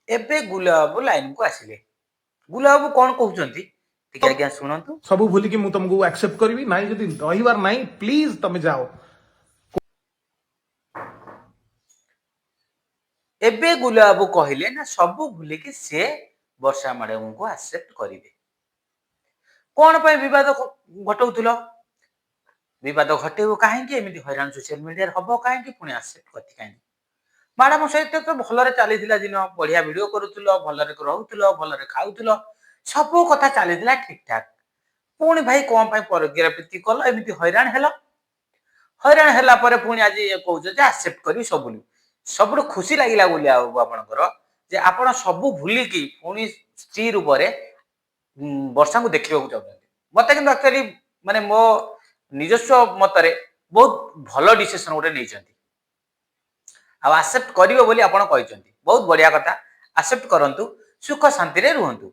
ଏବେ ଗୁଲାବ ଲାଇନ କୁ ଆସିଲେ। ଗୁଲାବ କଣ କହୁଛନ୍ତି ଟିକେ ଆଜ୍ଞା ଶୁଣନ୍ତୁ। ସବୁ ଭୁଲିକି ମୁଁ ତମକୁ ଆକ୍ସେପ୍ଟ କରିବି ନାହିଁ ଯଦି ରହିବାର ନାହିଁ ପ୍ଲିଜ ତମେ ଯାଅ। ଏବେ ଗୁଲାବ କହିଲେ ନା ସବୁ ଭୁଲିକି ସେ ବର୍ଷା ମ୍ୟାଡାମଙ୍କୁ ଆକ୍ସେପ୍ଟ କରିବେ। କଣ ପାଇଁ ବିବାଦ ଘଟଉଥିଲ? ବିବାଦ ଘଟେଇବ କାହିଁକି? ଏମିତି ହଇରାଣ ସୋସିଆଲ ମିଡିଆରେ ହବ କାହିଁକି? ପୁଣି ଆକ୍ସେପ୍ଟ କରିଛି କାହିଁକି? ମ୍ୟାଡାମ ସହିତ ତ ଭଲରେ ଚାଲିଥିଲା ଦିନ, ବଢିଆ ଭିଡିଓ କରୁଥିଲ, ଭଲରେ ରହୁଥିଲ, ଭଲରେ ଖାଉଥିଲ, ସବୁ କଥା ଚାଲିଥିଲା ଠିକ ଠାକ। ପୁଣି ଭାଇ କଣ ପାଇଁ ପରକୀୟ ପ୍ରୀତି କଲ? ଏମିତି ହଇରାଣ ହେଲ। ହଇରାଣ ହେଲା ପରେ ପୁଣି ଆଜି କହୁଛ ଯେ ଆକ୍ସେପ୍ଟ କରିବି ସବୁ। ସବୁଠୁ ଖୁସି ଲାଗିଲା ବୋଲି ଆଉ ଆପଣଙ୍କର ଯେ ଆପଣ ସବୁ ଭୁଲିକି ପୁଣି ସ୍ତ୍ରୀ ରୂପରେ ବର୍ଷାଙ୍କୁ ଦେଖିବାକୁ ଚାହୁଁଛନ୍ତି। ମତେ କିନ୍ତୁ ଆକ୍ଚୁଆଲି ମାନେ ମୋ ନିଜସ୍ୱ ମତରେ ବହୁତ ଭଲ ଡିସିସନ ଗୋଟେ ନେଇଛନ୍ତି। ଆଉ ଆକ୍ସେପ୍ଟ କରିବେ ବୋଲି ଆପଣ କହିଛନ୍ତି, ବହୁତ ବଢିଆ କଥା। ଆକ୍ସେପ୍ଟ କରନ୍ତୁ, ସୁଖ ଶାନ୍ତିରେ ରୁହନ୍ତୁ।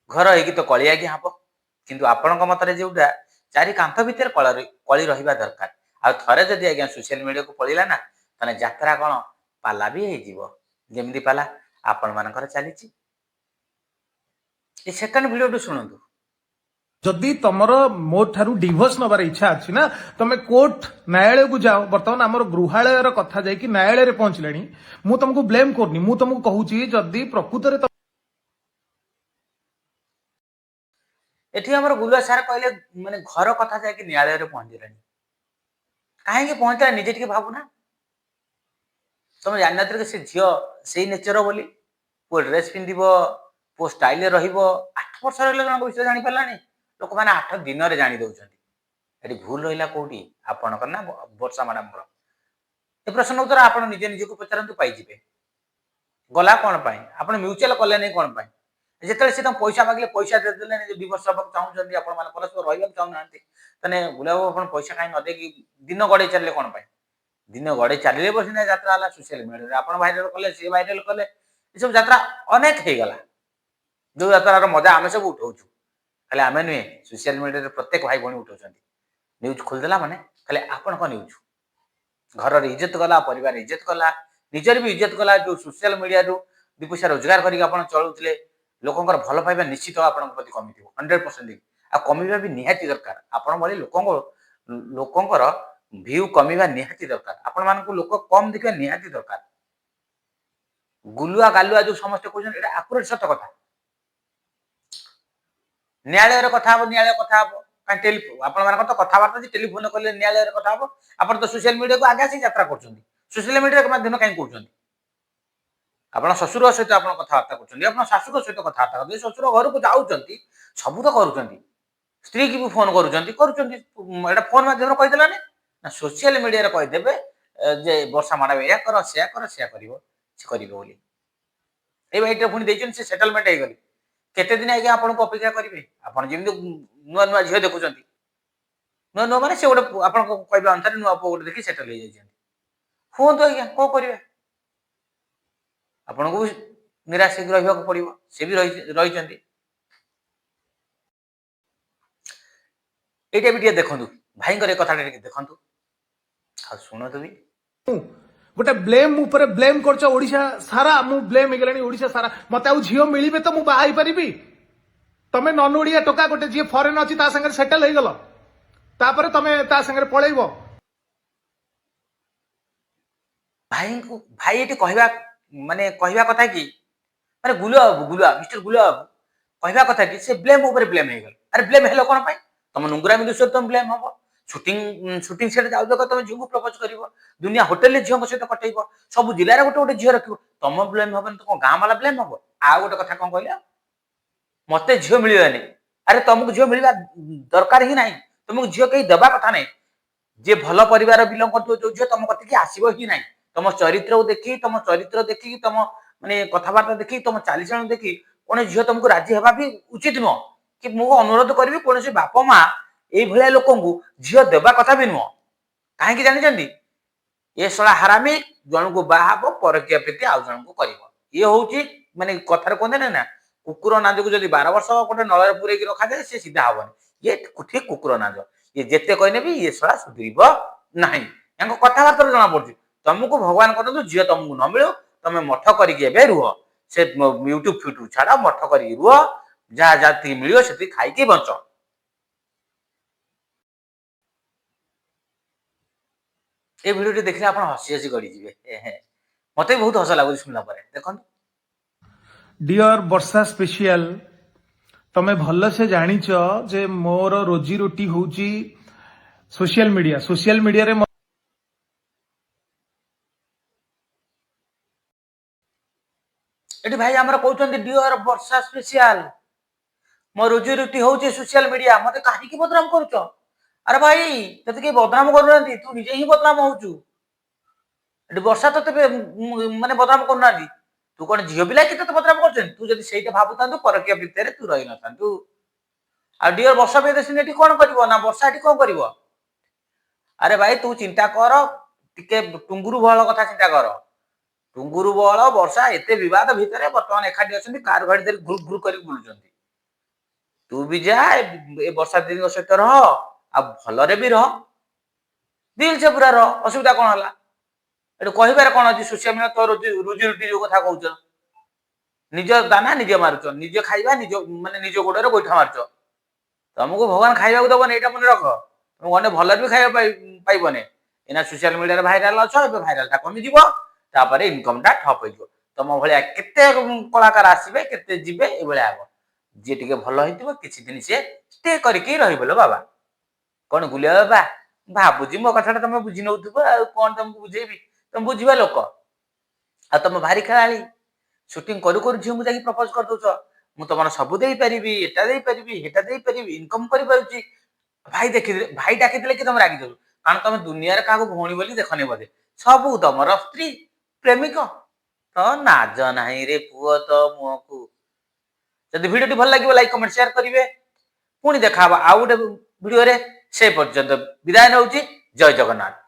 ଘର ହେଇକି ତ କଳି ଆଜ୍ଞା ହବ, କିନ୍ତୁ ଆପଣଙ୍କ ମତରେ ଯୋଉଟା ଚାରି କାନ୍ଥ ଭିତରେ କଳି ରହିବା ଦରକାର। ଆଉ ଥରେ ଯଦି ଆଜ୍ଞା ସୋସିଆଲ ମିଡିଆକୁ ପଳେଇଲା ନା, ତାହେଲେ ଯାତ୍ରା କଣ ପାଲା ବି ହେଇଯିବ। ଯେମିତି ପାଲା ଆପଣ ମାନଙ୍କର ଚାଲିଛି। ଏ ସେକେଣ୍ଡ ଭିଡିଓ ଟି ଶୁଣନ୍ତୁ। ଯଦି ତମର ମୋ ଠାରୁ ଡିଭୋର୍ସ ନବାର ଇଚ୍ଛା ଅଛି ନା, ତମେ କୋର୍ଟ ନ୍ୟାୟାଳୟକୁ ଯାଅ। ବର୍ତ୍ତମାନ ଆମର ଗୃହାଳୟର କଥା ଯାଇକି ନ୍ୟାୟାଳୟରେ ପହଞ୍ଚିଲାଣି। ମୁଁ ତମକୁ ବ୍ଲେମ କରୁନି, ମୁଁ ତମକୁ କହୁଛି ଯଦି ପ୍ରକୃତରେ ଏଠି ଆମର ଗୁଲୁଆ ସାର୍ କହିଲେ ମାନେ ଘର କଥା ଯାଇକି ନ୍ୟାୟାଳୟରେ ପହଞ୍ଚିଲାଣି। କାହିଁକି ପହଞ୍ଚିଲା ନିଜେ ଟିକେ ଭାବୁନା। ତମେ ଜାଣିନଥିଲ କି ସେ ଝିଅ ସେଇ ନେଚର ବୋଲି? ପୁଅ ଡ୍ରେସ ପିନ୍ଧିବ, ପୁଅ ଷ୍ଟାଇଲରେ ରହିବ। 8 ବର୍ଷ ରହିଲେ ଜଣଙ୍କ ବିଷୟରେ ଜାଣିପାରିଲାନି। ଲୋକମାନେ 8 ଦିନରେ ଜାଣି ଦଉଛନ୍ତି। ଏଠି ଭୁଲ ରହିଲା କୋଉଠି? ଆପଣଙ୍କର ନା ବର୍ଷା ମ୍ୟାଡାମଙ୍କର? ଏ ପ୍ରଶ୍ନ ଉତ୍ତର ଆପଣ ନିଜେ ନିଜକୁ ପଚାରନ୍ତୁ, ପାଇଯିବେ। ଗଲା କଣ ପାଇଁ? ଆପଣ ମ୍ୟୁଚୁଆଲ କଲେନି କଣ ପାଇଁ? ଯେତେବେଳେ ସେ ତାଙ୍କୁ ପଇସା ମାଗିଲେ ପଇସା ଦେଇଦେଲେନି, ଡିଭୋର୍ସ ହବାକୁ ଚାହୁଁଛନ୍ତି, ଆପଣ ମାନେ ପରସ୍ପର ରହିବାକୁ ଚାହୁଁନାହାନ୍ତି, ତାହେଲେ ଗୁଲାବ ଆପଣ ପଇସା କାହିଁ ନ ଦେଇକି ଦିନ ଗଡେଇ ଚାଲିଲେ କଣ ପାଇଁ? ଦିନ ଗଡେଇ ଚାଲିଲେ ବସିନା ଯାତ୍ରା ହେଲା ସୋସିଆଲ ମିଡିଆରେ। ଆପଣ ଭାଇରାଲ କଲେ, ସିଏ ଭାଇରାଲ କଲେ, ଏସବୁ ଯାତ୍ରା ଅନେକ ହେଇଗଲା। ଯୋଉ ଯାତ୍ରାର ମଜା ଆମେ ସବୁ ଉଠଉଛୁ। ଖାଲି ଆମେ ନୁହେଁ, ସୋସିଆଲ ମିଡିଆରେ ପ୍ରତ୍ୟେକ ଭାଇ ଭଉଣୀ ଉଠଉଛନ୍ତି। ନ୍ୟୁଜ ଖୋଲିଦେଲା ମାନେ ଖାଲି ଆପଣଙ୍କ ନ୍ୟୁଜ। ଘରର ଇଜ୍ଜତ ଗଲା, ପରିବାର ଇଜ୍ଜତ ଗଲା, ନିଜର ବି ଇଜ୍ଜତ ଗଲା। ଯୋଉ ସୋସିଆଲ ମିଡିଆରୁ 2 ପଇସା ରୋଜଗାର କରିକି ଆପଣ ଚଳୁଥିଲେ, ଲୋକଙ୍କର ଭଲ ପାଇବା ନିଶ୍ଚିତ ଆପଣଙ୍କ ପ୍ରତି କମିଥିବ 100%। ଆଉ କମିବା ବି ନିହାତି ଦରକାର। ଆପଣ ଭଳି ଲୋକଙ୍କର ଭିଉ କମିବା ନିହାତି ଦରକାର। ଆପଣ ମାନଙ୍କୁ ଲୋକ କମ ଦେଖିବା ନିହାତି ଦରକାର। ଗୁଲୁଆ ଗାଲୁଆ ଯୋଉ ସମସ୍ତେ କହୁଛନ୍ତି, ଏଟା ଆକୁରେଟ ସତ କଥା। ନ୍ୟାୟାଳୟରେ କଥା ହବ, ନ୍ୟାୟାଳୟ କଥା ହବ। ଆପଣ ମାନଙ୍କର ତ କଥାବାର୍ତ୍ତା ଟେଲିଫୋନ କଲେ ନ୍ୟାୟାଳୟରେ କଥା ହବ। ଆପଣ ତ ସୋସିଆଲ ମିଡିଆକୁ ଆଗେ ଆସିକି ଯାତ୍ରା କରୁଛନ୍ତି। ସୋସିଆଲ ମିଡିଆ ମାଧ୍ୟମ କାହିଁ କହୁଛନ୍ତି? ଆପଣ ଶ୍ୱଶୁର ସହିତ ଆପଣ କଥାବାର୍ତ୍ତା କରୁଛନ୍ତି, ଆପଣ ଶାଶୁଙ୍କ ସହିତ କଥାବାର୍ତ୍ତା କରୁଛନ୍ତି, ଶ୍ୱଶୁର ଘରକୁ ଯାଉଛନ୍ତି, ସବୁ ତ କରୁଛନ୍ତି। ସ୍ତ୍ରୀ କି ବି ଫୋନ କରୁଛନ୍ତି। ଏଟା ଫୋନ ମାଧ୍ୟମରେ କହିଦେଲାନି ନା, ସୋସିଆଲ ମିଡିଆରେ କହିଦେବେ ଯେ ବର୍ଷା ମ୍ୟାଡାମ ଏଇଆ କର, ସେୟା କର, ସେୟା କରିବ, ସେ କରିବ ବୋଲି। ଏଇ ଭାଇଟା ପୁଣି ଦେଇଛନ୍ତି, ସେ ସେଟଲମେଣ୍ଟ ହେଇଗଲେ। କେତେ ଦିନ ଆଜ୍ଞା ଆପଣଙ୍କୁ ଅପେକ୍ଷା କରିବେ? ଆପଣ ଯେମିତି ନୂଆ ନୂଆ ଝିଅ ଦେଖୁଛନ୍ତି, ନୂଆ ନୂଆ ମାନେ ସେ ଗୋଟେ ଆପଣଙ୍କ କହିବା ଅନୁସାରେ ନୂଆ ପୁଅ ଗୋଟେ ଦେଖି ସେଟଲ ହେଇଯାଇଛନ୍ତି। ହୁଅନ୍ତୁ ଆଜ୍ଞା, କଣ କରିବା? ଆପଣଙ୍କୁ ବି ନିରାଶ ହେଇକି ରହିବାକୁ ପଡିବ। ସେ ବି ରହିଛନ୍ତି। ଏଇଟା ବି ଟିକେ ଦେଖନ୍ତୁ, ଭାଇଙ୍କର ଏ କଥାଟା ଟିକେ ଦେଖନ୍ତୁ ଆଉ ଶୁଣନ୍ତୁ ବି। ଗୋଟେ ବ୍ଲେମ ଉପରେ ବ୍ଲେମ କରୁଛ ଓଡିଶା ସାରା। ମୁଁ ବ୍ଲେମ ହେଇଗଲାଣି ଓଡିଶା ସାରା। ମତେ ଆଉ ଝିଅ ମିଳିବେ ତ ମୁଁ ବାହା ହେଇପାରିବି? ତମେ ନନ ଓଡିଆ ଟୋକା ଗୋଟେ ଯିଏ ଫରେନ ଅଛି ତା ସାଙ୍ଗରେ ସେଟଲ ହେଇଗଲ, ତାପରେ ତମେ ତା ସାଙ୍ଗରେ ପଳେଇବ? ଭାଇ ଏଠି କହିବା ମାନେ କହିବା କଥା କି ମାନେ ମିଷ୍ଟର ଗୁଲା ବାବୁ କହିବା କଥା କି ସେ ବ୍ଲେମ ଉପରେ ବ୍ଲେମ ହେଇଗଲେ। ଆରେ ବ୍ଲେମ ହେଲ କଣ ପାଇଁ? ତମ ନୁଙ୍ଗୁରାମି ଦୋଷରେ ତମେ ବ୍ଲେମ ହବ। ସୁଟିଂ ସେଟ ଯାଉ ତମେ ଝିଅକୁ ପ୍ରପୋଜ କରିବ, ଦୁନିଆ ହୋଟେଲରେ ଝିଅଙ୍କ ସହିତ କଟେଇବ, ସବୁ ଜିଲ୍ଲାରେ ଗୋଟେ ଗୋଟେ ଝିଅ ରଖିବ। ତମ ବ୍ଲେମ ହବନି ତ କଣ ଗାଁ ବାଲା ବ୍ଲେମ ହବ? ଆଉ ଗୋଟେ କଥା କଣ କହିଲ, ମତେ ଝିଅ ମିଳିବନି। ଆରେ ତମକୁ ଝିଅ ମିଳିବା ଦରକାର ହିଁ ନାହିଁ। ତମକୁ ଝିଅ କେହି ଦେବା କଥା ନାହିଁ। ଯିଏ ଭଲ ପରିବାର ବିଲଙ୍ଗ କରୁଥିବ ଯୋଉ ଝିଅ ତମ କତିକି ଆସିବ ହିଁ ନାହିଁ। ତମ ଚରିତ୍ରକୁ ଦେଖି, ତମ ଚରିତ୍ର ଦେଖିକି, ତମ ମାନେ କଥାବାର୍ତ୍ତା ଦେଖି, ତମ ଚାଲିଚଳନ ଦେଖି କୌଣସି ଝିଅ ତମକୁ ରାଜି ହେବା ବି ଉଚିତ ନୁହଁ। କି ମୁଁ ଅନୁରୋଧ କରିବି, କୌଣସି ବାପା ମା ଏଇଭଳିଆ ଲୋକଙ୍କୁ ଝିଅ ଦେବା କଥା ବି ନୁହଁ। କାହିଁକି ଜାଣିଛନ୍ତି? ଏ ଶଳା ହାରାମି ଜଣକୁ ବାହା ହବ, ପରକୀୟା ପ୍ରୀତି ଆଉ ଜଣଙ୍କୁ କରିବ। ଇଏ ହଉଛି ମାନେ କଥାରେ କୁହନ୍ତି ନା, କୁକୁର ନାଜକୁ ଯଦି 12 ବର୍ଷ ଗୋଟେ ନଳରେ ପୁରେଇକି ରଖାଯାଏ, ସେ ସିଧା ହବନି। ଇଏ ଠିକ କୁକୁର ନାଜ। ଇଏ ଯେତେ କହିଲେ ବି ଇଏ ଶଳା ସୁଧୁରିବ ନାହିଁ। ୟାଙ୍କ କଥାବାର୍ତ୍ତାରୁ ଜଣା ପଡୁଛି। ତମକୁ ଭଗବାନ କରନ୍ତୁ ଝିଅ ତମକୁ ନ ମିଳୁ, ତମେ ମଠ କରିକି ଏବେ ରୁହ। ସେ ୟୁଟ୍ୟୁବ ଫ୍ୟୁଟ୍ୟୁବ ଛାଡ ମଠ କରିକି ରୁହ ଯାହା ଯେତିକି ମିଳିବ ସେତିକି ଖାଇକି ବଞ୍ଚ। ଏ ଭିଡିଓଟି ଦେଖିଲେ ଆପଣ ହସି ହସି ଗଡିଯିବେ। ମତେ ବି ବହୁତ ହସ ଲାଗୁଛି ଶୁଣିଲା ପରେ। ଦେଖନ୍ତୁ डियर वर्षा स्पेशल तमे भलसे जानिच जे मोर रोजी रोटी होची सोशल मीडिया रे ଏଠି ଭାଇ ଆମର କହୁଛନ୍ତି ଡିଅର ବର୍ଷା ସ୍ପେସିଆଲ ମୋ ରୋଜି ରୁଟି ହଉଛି ସୋସିଆଲ ମିଡିଆ ମତେ କାହିଁକି ବଦନାମ କରୁଛ? ଆରେ ଭାଇ ତତେ କେହି ବଦନାମ କରୁନାହାନ୍ତି ତୁ ନିଜେ ହିଁ ବଦନାମ ହଉଛୁ। ଏଠି ବର୍ଷା ତତେ ମାନେ ବଦନାମ କରୁନାହାନ୍ତି ତୁ କଣ ଝିଅ ପିଲା କି ତତେ ବଦନାମ କରୁଛନ୍ତି? ତୁ ଯଦି ସେଇଟା ଭାବୁଥାନ୍ତୁ ପରକୀୟ ଭିତରେ ତୁ ରହିନଥାନ୍ତୁ। ଆଉ ଡିଅର ବର୍ଷା ପ୍ରିୟଦର୍ଶିନୀ ଏଠି କଣ କରିବ ନା ବର୍ଷା ଏଠି କଣ କରିବ? ଆରେ ଭାଇ ତୁ ଚିନ୍ତା କର ଟିକେ ଟୁଙ୍ଗୁରୁ ବଳ କଥା ଚିନ୍ତା କର। ଟୁଙ୍ଗୁରୁ ବଳ ବର୍ଷା ଏତେ ବିବାଦ ଭିତରେ ବର୍ତ୍ତମାନ ଏକାଠି ଅଛନ୍ତି କାର ଗାଡି ଧରି ଘୁର ଘୁର କରିକି ବୁଲୁଛନ୍ତି। ତୁ ବି ଯା ଏ ବର୍ଷା ଦିଦିଙ୍କ ସହିତ ରହ ଆଉ ଭଲରେ ବି ରହ ଦିଲ ସେ ପୁରା ରହ ଅସୁବିଧା କଣ ହେଲା? ଏଠୁ କହିବାରେ କଣ ଅଛି ସୋସିଆଲ ମିଡିଆ ତ ରୋଜି ରୁଟି ଯୋଉ କଥା କହୁଛ ନିଜ ଦାନା ନିଜେ ମାରୁଛ ନିଜ ଖାଇବା ନିଜ ମାନେ ନିଜ ଗୋଡରେ ଗୋଇଠା ମାରୁଛ। ତମକୁ ଭଗବାନ ଖାଇବାକୁ ଦବନି ଏଇଟା ମନେ ରଖ। ତମକୁ ଗଣ୍ଡେ ଭଲରେ ବି ଖାଇବା ପାଇବନି। ଏଇନା ସୋସିଆଲ ମିଡିଆରେ ଭାଇରାଲ ଅଛ ଏବେ ଭାଇରାଲ ଟା କମିଯିବ ତାପରେ ଇନକମ ଟା ଠପ ହେଇଯିବ। ତମ ଭଳିଆ କେତେ କଳାକାର ଆସିବେ କେତେ ଯିବେ ଏଇଭଳିଆ ହବ। ଯିଏ ଟିକେ ଭଲ ହେଇଥିବ କିଛି ଦିନ ସିଏ ଷ୍ଟେ କରିକି ରହିବ ଲୋ ବାବା। କଣ ଗୁଲିଆ ବାବା ଭାବୁଛି ମୋ କଥାଟା ତମେ ବୁଝି ନଉଥିବ ଆଉ କଣ ତମକୁ ବୁଝେଇବି ତମେ ବୁଝିବା ଲୋକ। ଆଉ ତମେ ଭାରି ଖେଳାଳି ସୁଟିଂ କରୁ କରୁ ଝିଅଙ୍କୁ ଯାଇକି ପ୍ରପୋଜ କରିଦଉଛ ମୁଁ ତମର ସବୁ ଦେଇପାରିବି ଏଟା ଦେଇପାରିବି ସେଟା ଦେଇପାରିବି ଇନକମ କରିପାରୁଛି। ଭାଇ ଡାକିଥିଲେ କି ତମେ ରାଗି ଯାଉଛ କାରଣ ତମେ ଦୁନିଆରେ କାହାକୁ ଭଉଣୀ ବୋଲି ଦେଖନି ବୋଧେ ସବୁ ତମର ସ୍ତ୍ରୀ ପ୍ରେମିକ ତ ନାଜ ନାହିଁ ରେ ପୁଅ ତ ମୁହଁକୁ। ଯଦି ଭିଡିଓଟି ଭଲ ଲାଗିବ ଲାଇକ୍ କମେଣ୍ଟ ସେୟାର କରିବେ। ପୁଣି ଦେଖା ହବ ଆଉ ଗୋଟେ ଭିଡିଓରେ ସେ ପର୍ଯ୍ୟନ୍ତ ବିଦାୟ ନେଉଛି। ଜୟ ଜଗନ୍ନାଥ।